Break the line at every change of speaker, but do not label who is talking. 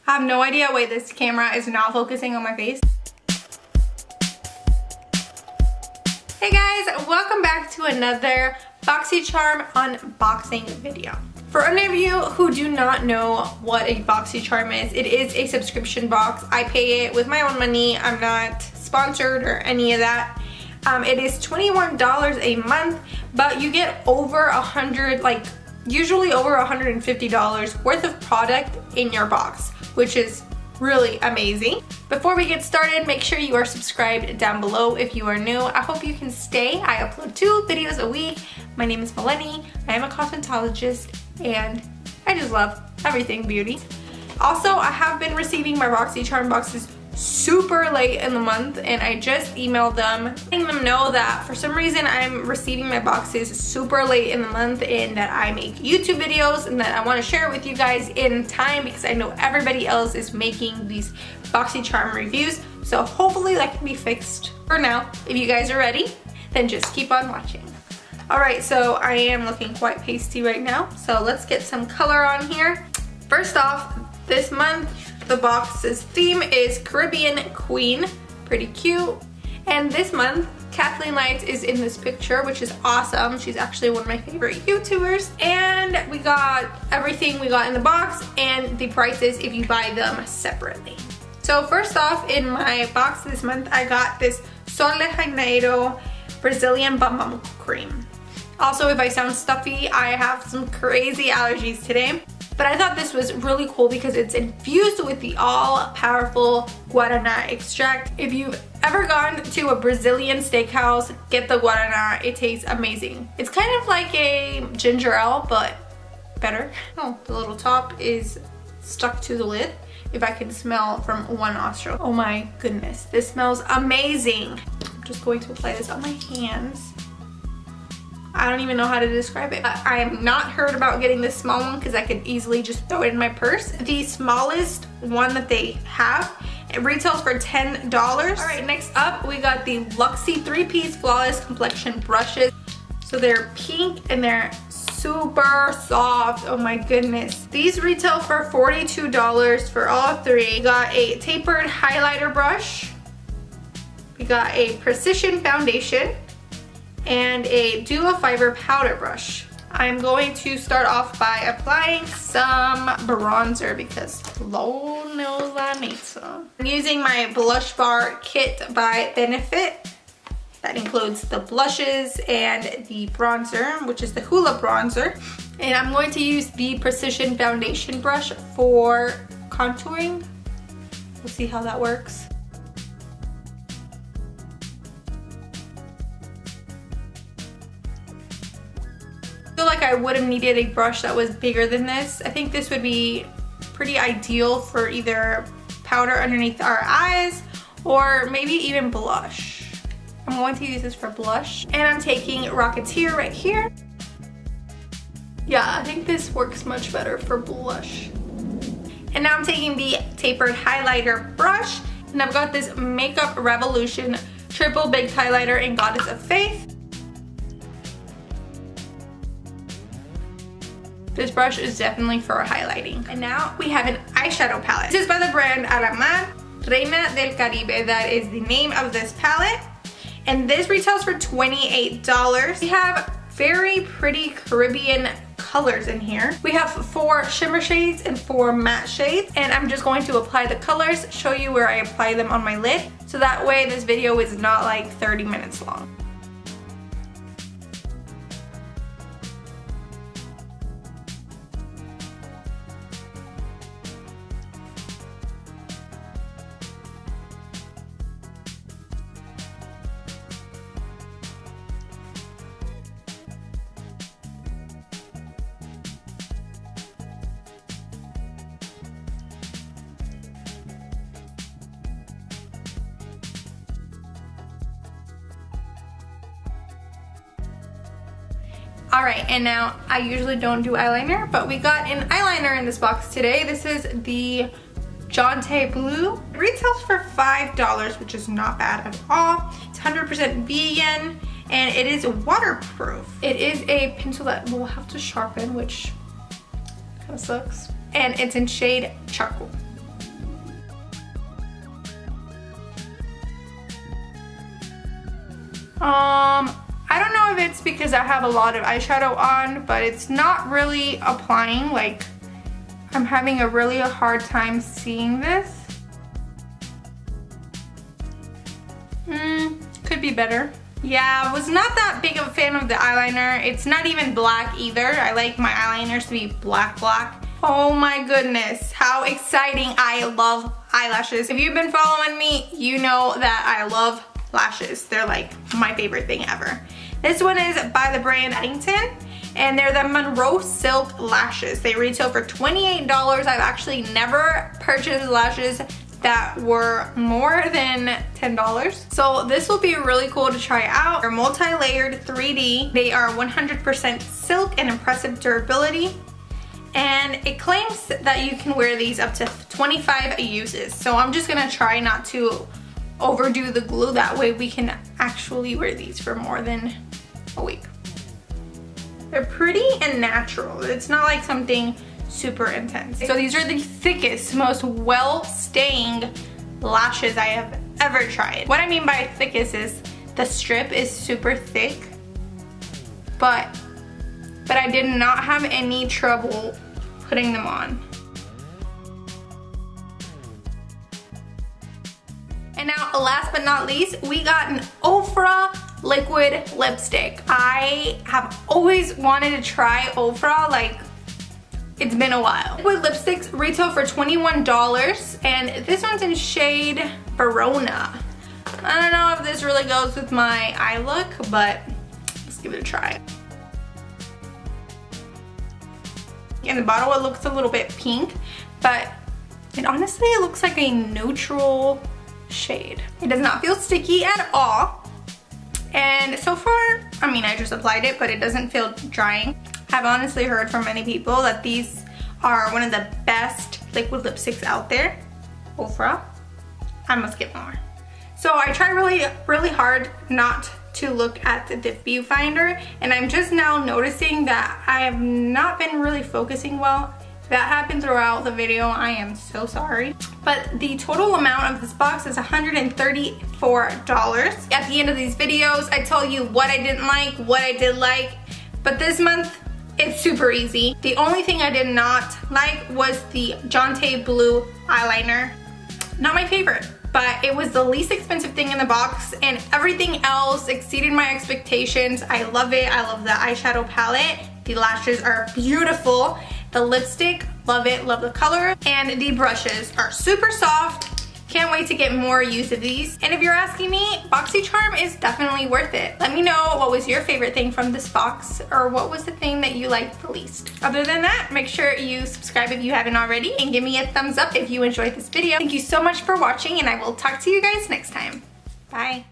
I have no idea why this camera is not focusing on my face. Hey guys, welcome back to another Boxycharm unboxing video. For any of you who do not know what a Boxycharm is, it is a subscription box. I pay it with my own money. I'm not sponsored or any of that. It is $21 a month, but you get over usually over $150 worth of product in your box, which is really amazing. Before we get started, make sure you are subscribed down below if you are new. I hope you can stay. I upload 2 videos a week. My name is Melanie. I am a cosmetologist and I just love everything beauty. Also, I have been receiving my Boxycharm boxes super late in the month, and I just emailed them letting them know that for some reason I'm receiving my boxes super late in the month and that I make YouTube videos and that I want to share it with you guys in time because I know everybody else is making these Boxycharm reviews. So hopefully that can be fixed for now. If you guys are ready, then just keep on watching. Alright, so I am looking quite pasty right now, so let's get some color on here. First off, this month the box's theme is Caribbean Queen, pretty cute. And this month, Kathleen Lights is in this picture, which is awesome. She's actually one of my favorite YouTubers. And we got everything we got in the box and the prices if you buy them separately. So first off, in my box this month, I got this Sol de Janeiro Brazilian Bum Bum Cream. Also, if I sound stuffy, I have some crazy allergies today. But I thought this was really cool because it's infused with the all-powerful Guaraná extract. If you've ever gone to a Brazilian steakhouse, get the Guaraná. It tastes amazing. It's kind of like a ginger ale, but better. Oh, the little top is stuck to the lid. If I can smell from one nostril. Oh my goodness, this smells amazing. I'm just going to apply this on my hands. I don't even know how to describe it. I am not heard about getting this small one because I could easily just throw it in my purse. The smallest one that they have, it retails for $10. Alright, next up we got the Luxie 3-piece Flawless Complexion brushes. So they're pink and they're super soft. Oh my goodness. These retail for $42 for all 3. We got a tapered highlighter brush. We got a precision foundation and a duo fiber powder brush. I'm going to start off by applying some bronzer because Lord knows I need some. I'm using my blush bar kit by Benefit. That includes the blushes and the bronzer, which is the Hula bronzer. And I'm going to use the precision foundation brush for contouring. We'll see how that works. I feel like I would have needed a brush that was bigger than this. I think this would be pretty ideal for either powder underneath our eyes or maybe even blush. I'm going to use this for blush, and I'm taking Rocketeer right here. Yeah, I think this works much better for blush. And now I'm taking the tapered highlighter brush, and I've got this Makeup Revolution Triple Big Highlighter in Goddess of Faith. This brush is definitely for highlighting. And now we have an eyeshadow palette. This is by the brand Alamar, Reina del Caribe. That is the name of this palette. And this retails for $28. We have very pretty Caribbean colors in here. We have 4 shimmer shades and 4 matte shades. And I'm just going to apply the colors, show you where I apply them on my lid. So that way this video is not like 30 minutes long. Alright, and now I usually don't do eyeliner, but we got an eyeliner in this box today. This is the JonteBlu. It retails for $5, which is not bad at all. It's 100% vegan, and it is waterproof. It is a pencil that we'll have to sharpen, which kind of sucks. And it's in shade Charcoal. I don't know if it's because I have a lot of eyeshadow on, but it's not really applying. Like, I'm having a really hard time seeing this. Could be better. Yeah, I was not that big of a fan of the eyeliner. It's not even black either. I like my eyeliners to be black. Oh my goodness, how exciting. I love eyelashes. If you've been following me, you know that I love lashes. They're like my favorite thing ever. This one is by the brand Battington, and they're the Monroe Silk Lashes. They retail for $28. I've actually never purchased lashes that were more than $10. So this will be really cool to try out. They're multi-layered 3D. They are 100% silk and impressive durability. And it claims that you can wear these up to 25 uses. So I'm just gonna try not to overdo the glue. That way we can actually wear these for more than a week. They're pretty and natural. It's not like something super intense. So these are the thickest, most well-staying lashes I have ever tried. What I mean by thickest is the strip is super thick, but I did not have any trouble putting them on. And now, last but not least, we got an Ofra liquid lipstick. I have always wanted to try Ofra, like, it's been a while. Liquid lipsticks retail for $21, and this one's in shade Verona. I don't know if this really goes with my eye look, but let's give it a try. In the bottle, it looks a little bit pink, but it honestly looks like a neutral shade. It does not feel sticky at all. And so far, I mean, I just applied it, but it doesn't feel drying. I've honestly heard from many people that these are one of the best liquid lipsticks out there. Ofra. I must get more. So I tried really hard not to look at the viewfinder, and I'm just now noticing that I have not been really focusing well. If that happened throughout the video, I am so sorry. But the total amount of this box is $134. At the end of these videos, I tell you what I didn't like, what I did like, but this month, it's super easy. The only thing I did not like was the JonteBlu eyeliner. Not my favorite, but it was the least expensive thing in the box, and everything else exceeded my expectations. I love it. I love the eyeshadow palette. The lashes are beautiful. The lipstick, love it, love the color. And the brushes are super soft. Can't wait to get more use of these. And if you're asking me, Boxycharm is definitely worth it. Let me know what was your favorite thing from this box, or what was the thing that you liked the least. Other than that, make sure you subscribe if you haven't already, and give me a thumbs up if you enjoyed this video. Thank you so much for watching, and I will talk to you guys next time. Bye.